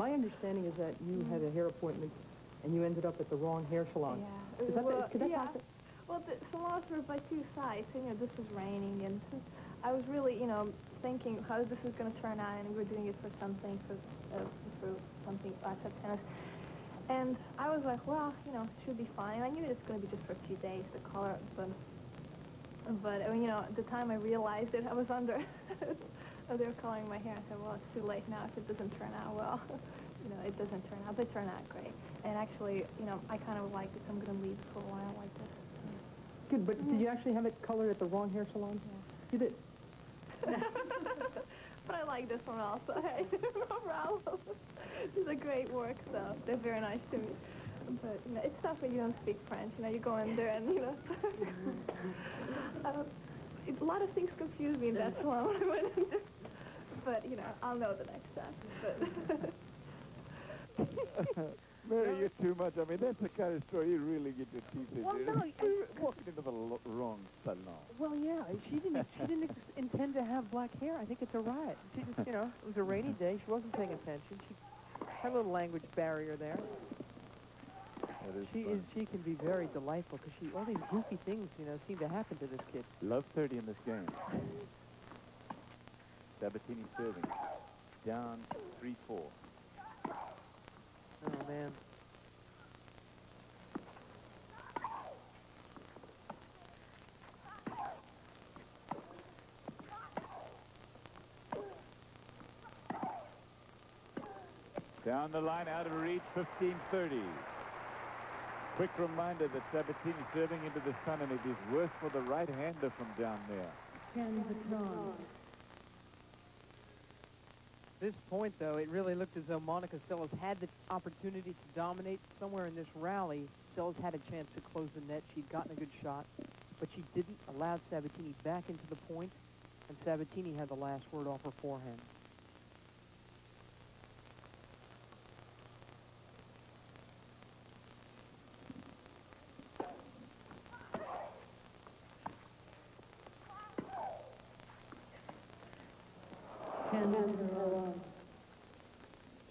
My understanding is that you had a hair appointment and you ended up at the wrong hair salon. Yeah. Is that Well, could that yeah. happen? Well, the salons were by two sides. You know, this was raining, and I was really, you know, thinking how this is going to turn out, and we were doing it for something, for something outside tennis. And I was like, well, you know, it should be fine. I knew it's going to be just for a few days, the color, but you know, at the time I realized it, I was under, they were coloring my hair. I said, well, it's too late now if it doesn't turn out well. You know, it doesn't turn out. They turn out great. And actually, you know, I kind of like it, so I'm going to leave it for a while like this. Good, but did you actually have it colored at the wrong hair salon? Yeah. You did? But I like this one also. Hey, no problem. It's a great work, so they're very nice to me. But, you know, it's tough when you don't speak French. You know, you go in there and, you know, a lot of things confuse me in that salon when I went in there. But, you know, I'll know the next time. But Mary, you're too much. I mean, that's the kind of story you really get your teeth into. Well, no, Walking into the wrong salon. Well, yeah, she didn't intend to have black hair. I think it's a riot. She just, you know, it was a rainy day. She wasn't paying attention. She had a little language barrier there. She can be very delightful because all these goofy things, you know, seem to happen to this kid. Love 30 in this game. Sabatini serving. Down 3-4. Oh, man. Down the line, out of reach, 15-30. Quick reminder that Sabatini serving into the sun, and it is worse for the right-hander from down there. At this point, though, it really looked as though Monica Seles had the opportunity to dominate somewhere in this rally. Seles had a chance to close the net. She'd gotten a good shot, but she didn't allow Sabatini back into the point, and Sabatini had the last word off her forehand.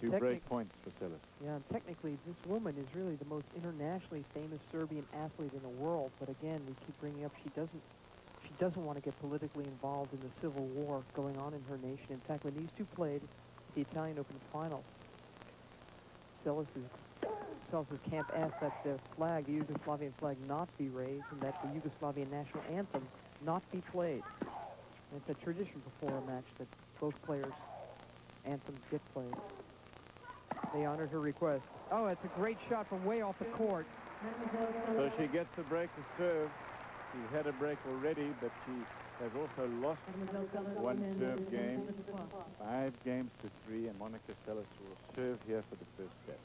Two break points for Seles. Yeah, and technically, this woman is really the most internationally famous Serbian athlete in the world. But again, we keep bringing up she doesn't want to get politically involved in the civil war going on in her nation. In fact, when these two played the Italian Open final, Seles's camp asked that the flag, the Yugoslavian flag, not be raised, and that the Yugoslavian national anthem not be played. And it's a tradition before a match that both players' anthems get played. They honored her request. Oh, it's a great shot from way off the court. So she gets the break to serve. She's had a break already, but she has also lost one serve game. 5 games to 3, and Monica Seles will serve here for the first set.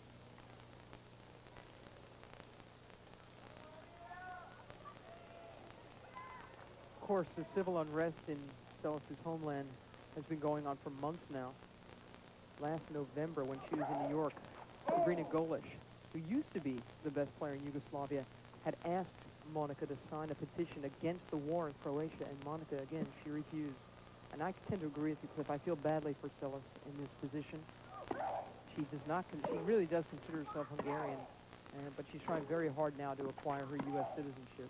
Of course, the civil unrest in Seles' homeland has been going on for months now. Last November, when she was in New York, Sabrina Golic, who used to be the best player in Yugoslavia, had asked Monica to sign a petition against the war in Croatia, and Monica, again, she refused. And I tend to agree with you, Cliff. I feel badly for Seles in this position. She does not, she really does consider herself Hungarian, but she's trying very hard now to acquire her U.S. citizenship.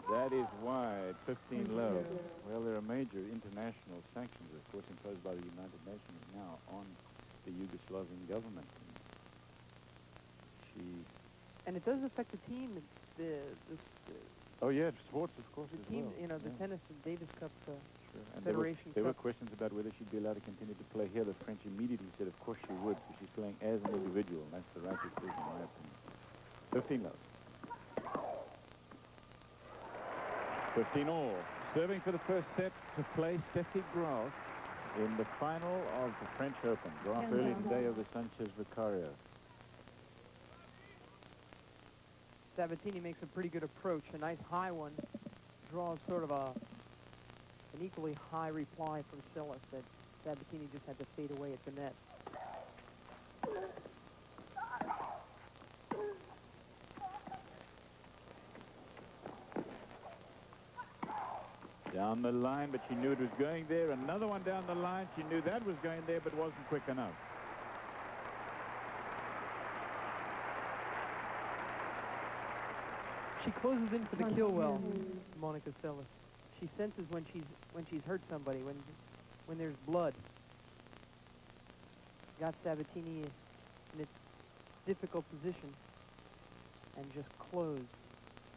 That is why 15 low. Well, there are major international sanctions, of course, imposed by the United Nations now on the Yugoslavian government. And it does affect the team. Oh yeah, sports, of course, the as team. well. You know, the tennis and Davis Cup. Sure. And Federation there were Cup. questions about whether she'd be allowed to continue to play here. The French immediately said, of course she would, because she's playing as an individual. And that's the right decision, in my opinion. 15 low. 15 all. Serving for the first set to play Steffi Graf in the final of the French Open. Graf early today over Sanchez Vicario. Sabatini makes a pretty good approach. A nice high one. Draws sort of an equally high reply from Seles that Sabatini just had to fade away at the net. Down the line, but she knew it was going there. Another one down the line. She knew that was going there, but wasn't quick enough. She closes in for the kill well, Monica Seles. She senses when she's hurt somebody, when there's blood. Got Sabatini in its difficult position and just closed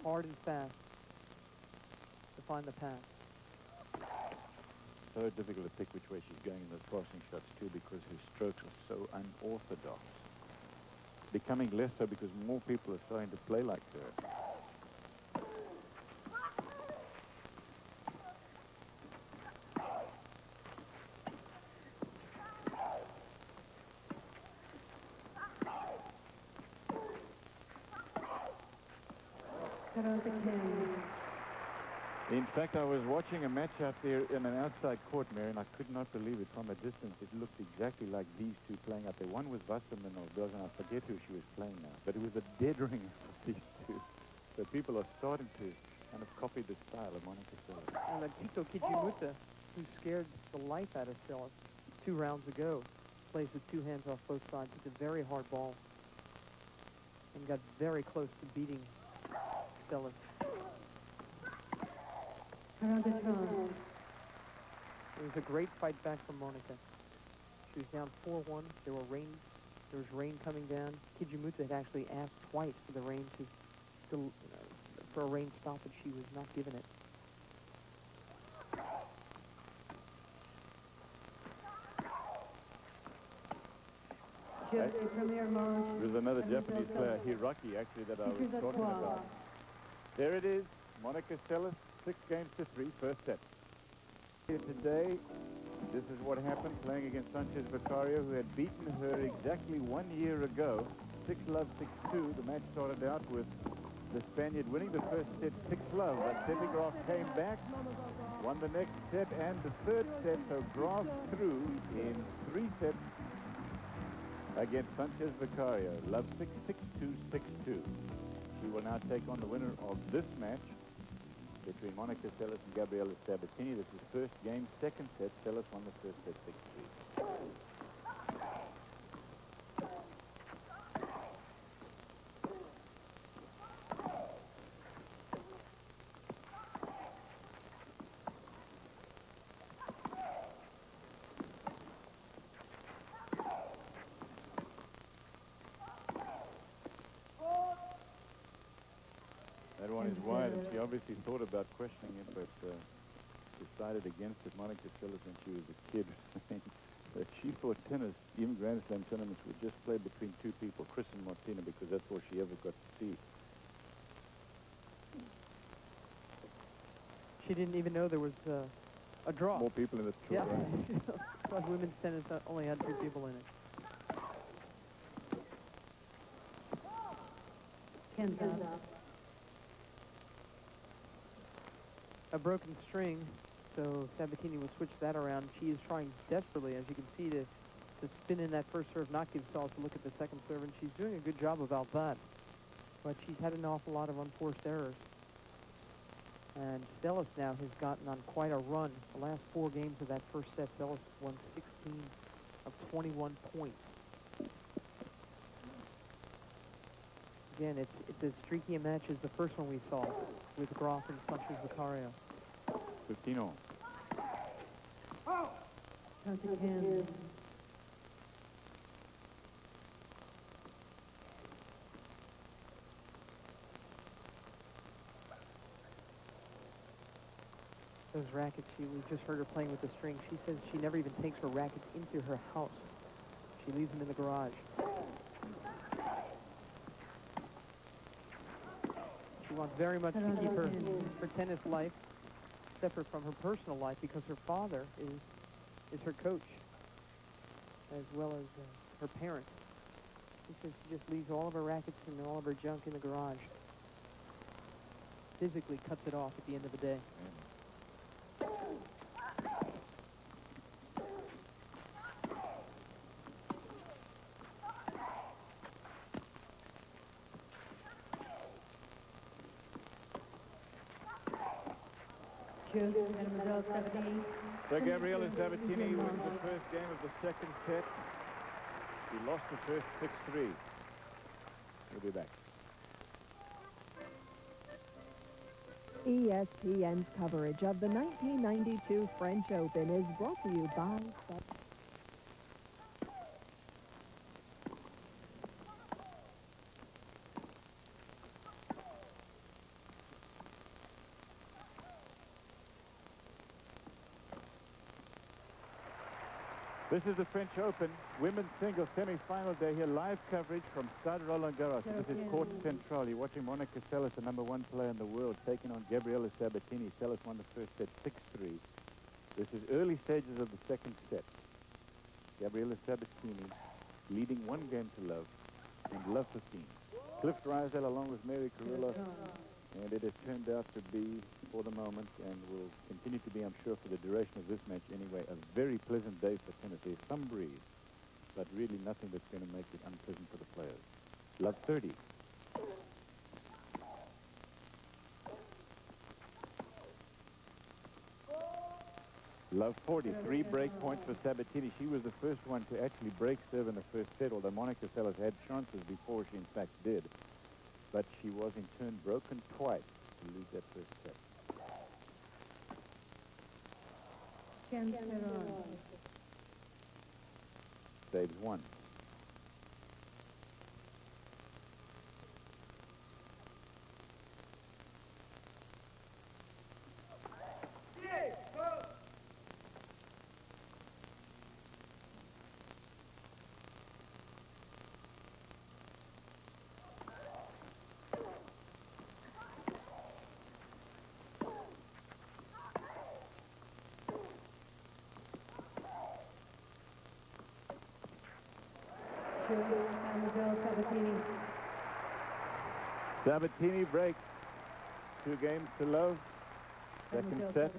hard and fast to find the pass. So difficult to pick which way she's going in those crossing shots too, because her strokes are so unorthodox. Becoming less so because more people are starting to play like her. In fact, I was watching a match out there in an outside court, Mary, and I could not believe it. From a distance, it looked exactly like these two playing out there. One was Wasserman or Bells, and I forget who she was playing now. But it was a dead ring of these two. So people are starting to kind of copy the style of Monica Seles. And Tito Kijimuta, who scared the life out of Seles 2 rounds ago, plays with 2 hands off both sides. It's a very hard ball and got very close to beating Seles. It was a great fight back from Monica. She was down 4-1. There was rain coming down. Kijimuta had actually asked twice for the rain for a rain stoppage. She was not given it. There's another Japanese player, Hiraki, actually, that I was talking about. There it is, Monica Seles, 6-3, first set. Here today, this is what happened playing against Sanchez Vicario, who had beaten her exactly 1 year ago. 6-love, 6-2. The match started out with the Spaniard winning the first set 6-love, but Steffi Graf came back, won the next set and the third set, so Graf through in 3 sets against Sanchez Vicario. Love 6, 6-2, 6-2. She will now take on the winner of this match between Monica Seles and Gabriela Sabatini. This is first game, second set. Seles won the first set 6-3. That one is wide, and she obviously thought about questioning it, but decided against it. Monica Seles, when she was a kid, that she thought tennis, even Grand Slam tournaments, would just play between 2 people, Chris and Martina, because that's all she ever got to see. She didn't even know there was a draw. More people in the tour. Yeah. Thought women's tennis only had 2 people in it. A broken string, so Sabatini will switch that around. She is trying desperately, as you can see, to spin in that first serve, not give Seles to look at the second serve, and she's doing a good job about that. But she's had an awful lot of unforced errors. And Seles now has gotten on quite a run. The last 4 games of that first set, Seles won 16 of 21 points. Again, it's as streaky a match as the first one we saw with Graf and Sanchez Vicario. 15 on. Those rackets, we just heard her playing with the string. She says she never even takes her rackets into her house. She leaves them in the garage. She wants very much to keep her tennis life separate from her personal life, because her father is her coach, as well as her parent. She says she just leaves all of her rackets and all of her junk in the garage. Physically cuts it off at the end of the day. So Gabriela Sabatini wins the first game of the second set. She lost the first 6-3. We'll be back. ESPN's coverage of the 1992 French Open is brought to you by... This is the French Open women's singles semi-final day here. Live coverage from Stade Roland Garros. This is Court Central. You're watching Monica Seles, the #1 player in the world, taking on Gabriela Sabatini. Seles won the first set 6-3. This is early stages of the second set. Gabriela Sabatini leading 1-0 and love 15. Cliff Drysdale along with Mary Carrillo. And it has turned out to be, for the moment, and will continue to be, I'm sure, for the duration of this match anyway, a very pleasant day for tennis. There's some breeze, but really nothing that's going to make it unpleasant for the players. Love 30. Love 40. 3 break points for Sabatini. She was the first one to actually break serve in the first set, although Monica Seles had chances before she, in fact, did. But she was in turn broken twice to lose that first set. Saves 1. Sabatini breaks 2 games to love. Second set.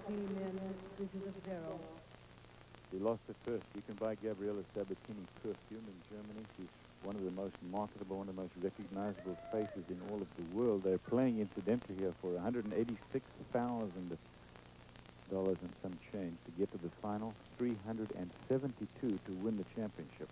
She lost the first. You can buy Gabriela Sabatini perfume in Germany. She's one of the most marketable, one of the most recognizable faces in all of the world. They're playing incidentally here for $186,000 and some change to get to the final. 372 to win the championship.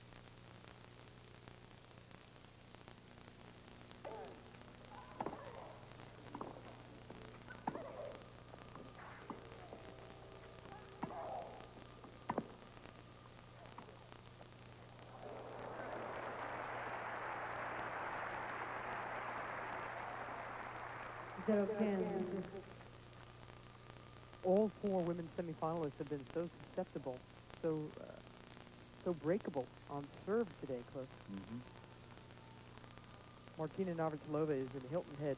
All 4 women's semifinalists have been so susceptible, so breakable on serve today, Cliff. Martina Navratilova is in Hilton Head,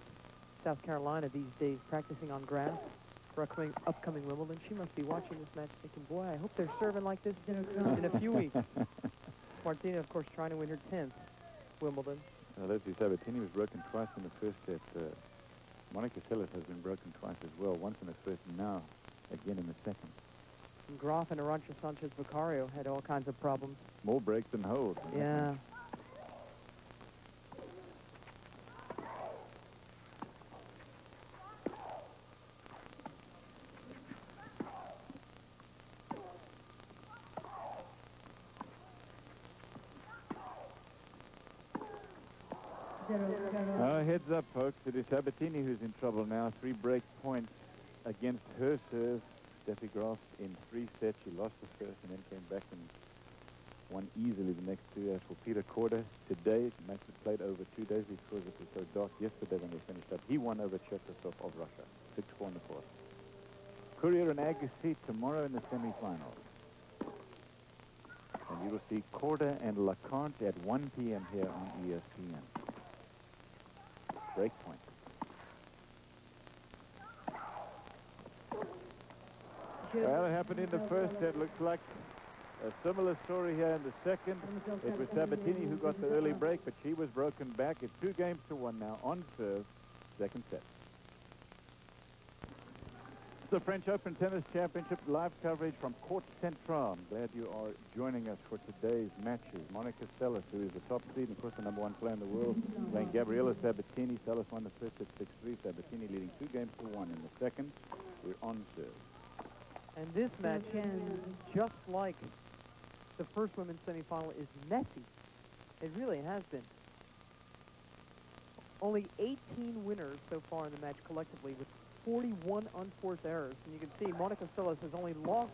South Carolina these days, practicing on grass for upcoming Wimbledon. She must be watching this match thinking, boy, I hope they're serving like this in a few weeks. Martina, of course, trying to win her 10th Wimbledon. Let's see, Sabatini was broken twice in the first set. Monica Seles has been broken twice as well, once in the first and now again in the second. And Graf and Arantxa Sanchez-Vicario had all kinds of problems. More breaks than holds. Yeah. Heads up, folks. It is Sabatini who's in trouble now. 3 break points against her serve. Steffi Graf in 3 sets. She lost the first and then came back and won easily the next 2. As for Peter Korda, today, the match was played over 2 days because it was so dark yesterday when they finished up. He won over Cherkasov of Russia. 6-4 in the course. Courier and Agassi tomorrow in the semifinals. And you will see Korda and Lacante at 1 p.m. here on ESPN. Break point. Well, it happened in the first set. Looks like a similar story here in the second. It was Sabatini who got the early break, but she was broken back. It's 2-1 now on serve. Second set. The French Open Tennis Championship live coverage from Court Central. I'm glad you are joining us for today's matches. Monica Seles, who is the top seed and, of course, the #1 player in the world, playing Gabriela Sabatini. Seles won the first at 6-3. Sabatini leading 2-1 in the second. We're on serve. And this match, just like the first women's semifinal, is messy. It really has been. Only 18 winners so far in the match collectively, with 41 unforced errors. And you can see Monica Seles has only lost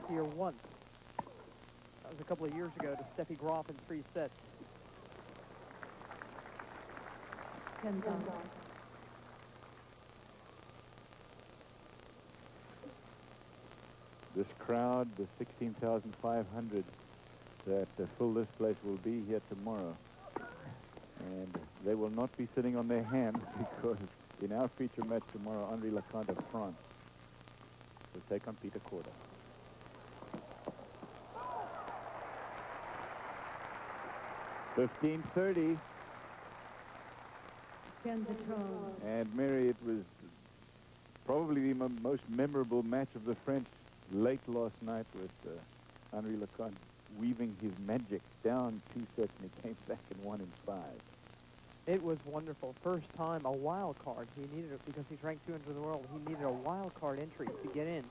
here once. That was a couple of years ago to Steffi Graf in 3 sets. This crowd, the 16,500 that fill this place, will be here tomorrow. And they will not be sitting on their hands because in our feature match tomorrow, Henri Lecomte of France will take on Peter Korda. $15.30. And Mary, it was probably the most memorable match of the French late last night with Henri Lecomte weaving his magic down 2 sets, and he came back and won in 5. It was wonderful. First time a wild card. He needed it because he's ranked 200 in the world. He needed a wild card entry to get in.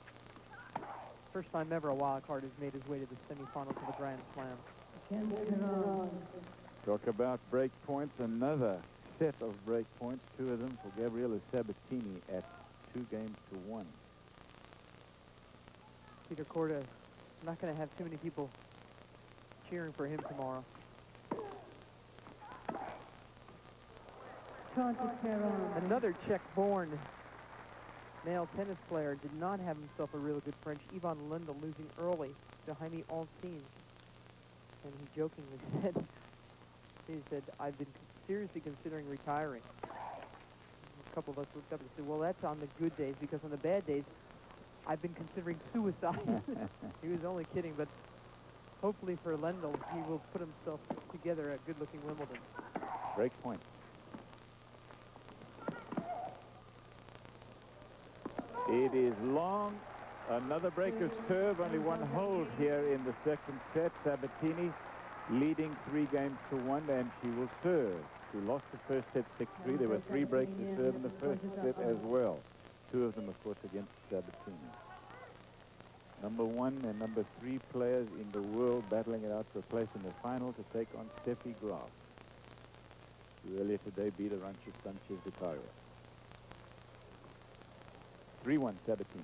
First time ever a wild card has made his way to the semifinals of the Grand Slam. Talk about break points. Another set of break points, 2 of them for Gabriela Sabatini at 2-1. Peter Korda not going to have too many people cheering for him tomorrow. Another Czech-born male tennis player did not have himself a really good French. Ivan Lendl losing early to Jaime Alcine. And he jokingly said, I've been seriously considering retiring. A couple of us looked up and said, well, that's on the good days, because on the bad days, I've been considering suicide. He was only kidding, but hopefully for Lendl, he will put himself together at good-looking Wimbledon. Break point. It is long. Another breaker's serve. Only 1 hold here in the second set. Sabatini leading 3-1, and she will serve. She lost the first set 6-3. There were 3 breaks to serve in the first set as well. 2 of them, of course, against Sabatini. Number 1 and number 3 players in the world battling it out for a place in the final to take on Steffi Graf, who earlier today beat Arantxa Sanchez-Vicario. 3-1 Sabatini.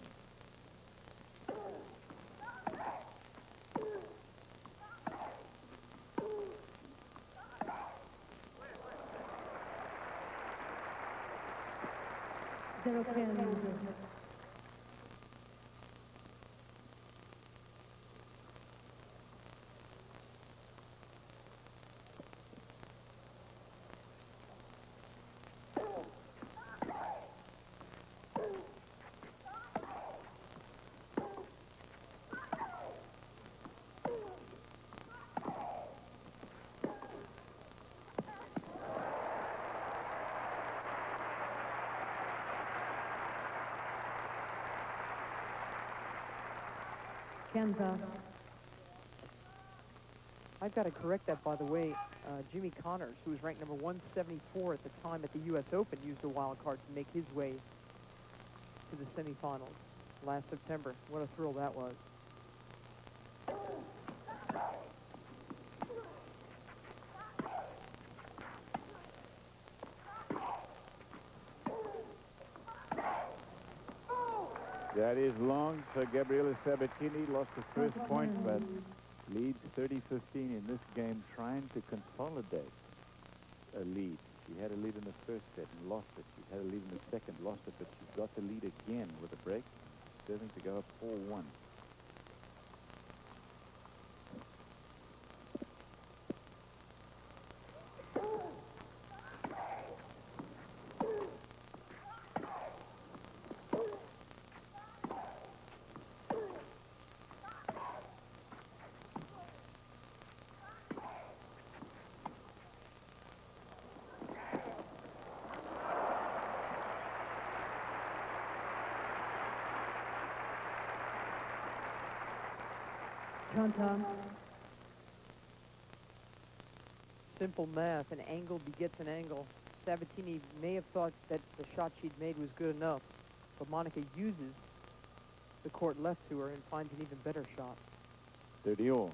I've got to correct that, by the way. Jimmy Connors, who was ranked number 174 at the time at the U.S. Open, used a wild card to make his way to the semifinals last September. What a thrill that was. That is long for Gabriela Sabatini. Lost the first point, but leads 30-15 in this game, trying to consolidate a lead. She had a lead in the first set and lost it. She had a lead in the second, lost it, but she got the lead again with a break, serving to go up 4-1. Simple math. An angle begets an angle. Sabatini may have thought that the shot she'd made was good enough, but Monica uses the court left to her and finds an even better shot. 30 all.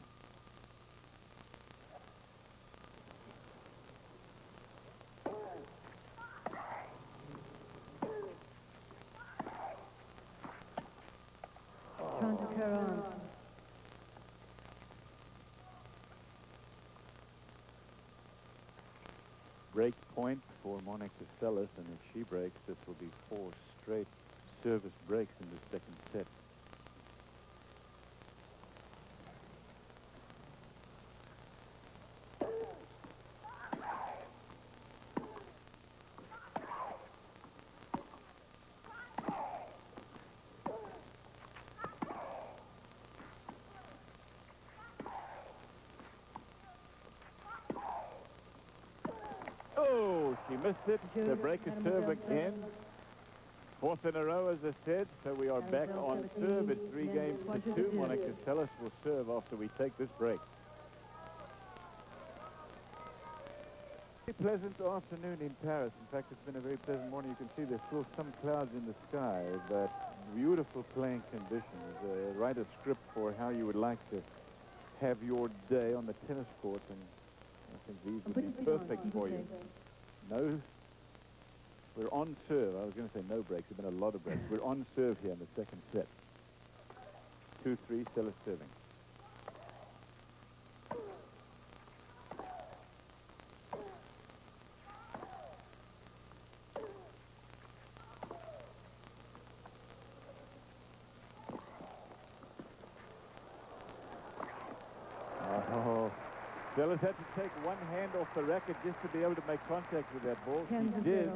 Break point for Monica Seles, and if she breaks, this will be 4 straight service breaks in the second set. Oh, she missed it. The break is serve again. 4th in a row, as I said. So we are back on serve. It's 3 games to 2. Monica Seles will serve after we take this break. Very pleasant afternoon in Paris. In fact, it's been a very pleasant morning. You can see there's still some clouds in the sky, but beautiful playing conditions. Write a script for how you would like to have your day on the tennis court, and I think these would be perfect for you. No, we're on serve. I was going to say no breaks. There have been a lot of breaks. We're on serve here in the second set. 2-3, Seles serving. Oh, Seles had to take one hand off the racket just to be able to make contact with that ball. She did.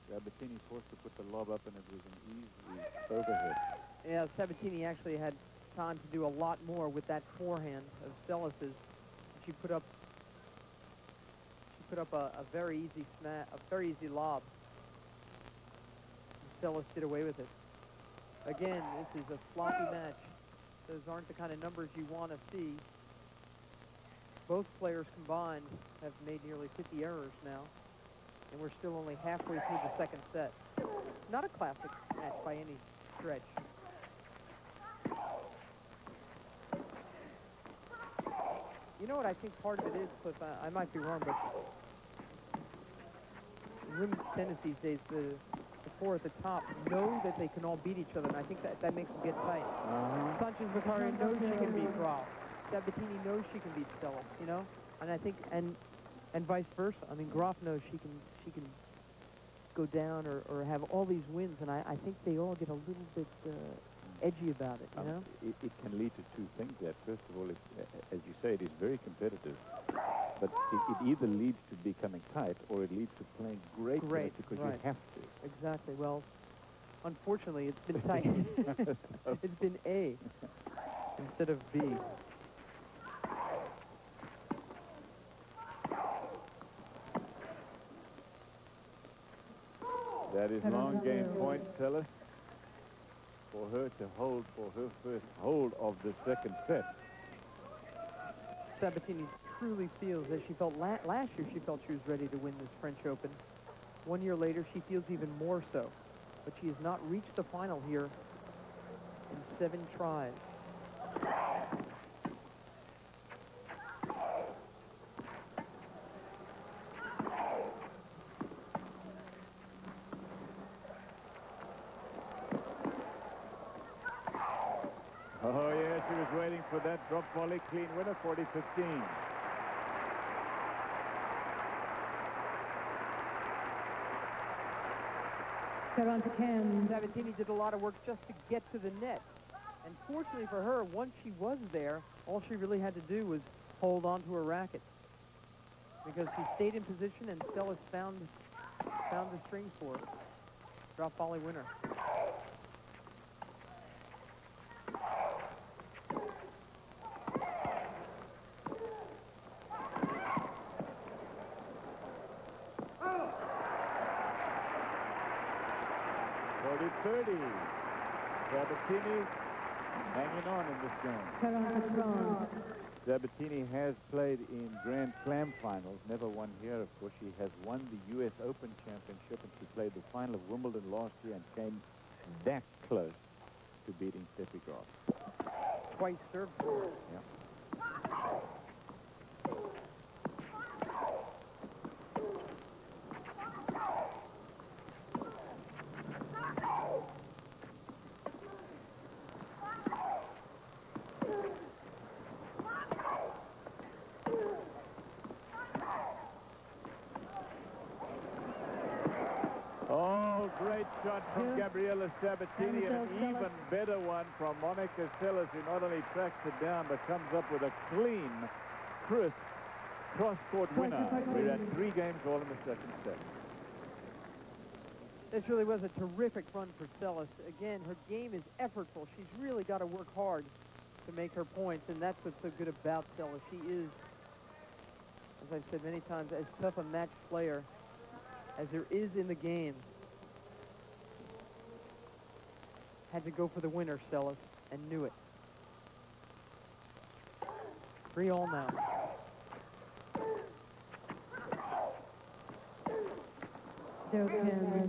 Sabatini forced to put the lob up, and it was an easy overhead. Yeah, Sabatini actually had time to do a lot more with that forehand of Seles's. She put up a very easy lob. Seles did away with it. Again, this is a sloppy match. Those aren't the kind of numbers you want to see. Both players combined have made nearly 50 errors now, and we're still only halfway through the second set. Not a classic match by any stretch. You know what I think part of it is, Cliff? I might be wrong, but in women's tennis these days, the four at the top know that they can all beat each other, and I think that makes them get tight. Sanchez-Vicario knows she can beat Graf. Sabatini knows she can beat Seles, you know? And I think, and vice versa. I mean, Graf knows she can go down or have all these wins, and I think they all get a little bit edgy about it, you know? It can lead to 2 things there. First of all, as you say, it is very competitive. But it either leads to becoming tight, or it leads to playing great tennis because you have to. Exactly. Well, unfortunately, it's been tight. It's been A instead of B. That is long game point, Seles, for her to hold for her first hold of the second set. Sabatini truly feels, as she felt last year, she felt she was ready to win this French Open. 1 year later, she feels even more so. But she has not reached the final here in 7 tries. Oh, yeah, she was waiting for that drop volley clean winner, 40-15. Sabatini did a lot of work just to get to the net. And fortunately for her, once she was there, all she really had to do was hold on to her racket. Because she stayed in position, and Seles found the strings for her. Drop volley winner. Sabatini hanging on in this game. Sabatini has played in Grand Slam finals, never won here, of course. She has won the U.S. Open Championship, and she played the final of Wimbledon last year and came that close. to beating Steffi Graf. Twice served for her. Yeah. Oh, great shot from Gabriela Sabatini, and an even better one from Monica Seles, who not only tracks it down, but comes up with a clean, crisp, cross-court winner. We're at 3 games all in the second set. This really was a terrific run for Seles. Again, her game is effortful. She's really got to work hard to make her points, and that's what's so good about Seles. She is, as I've said many times, as tough a match player as there is in the game. Had to go for the winner, Seles, and knew it. 3-all now. Serve 10,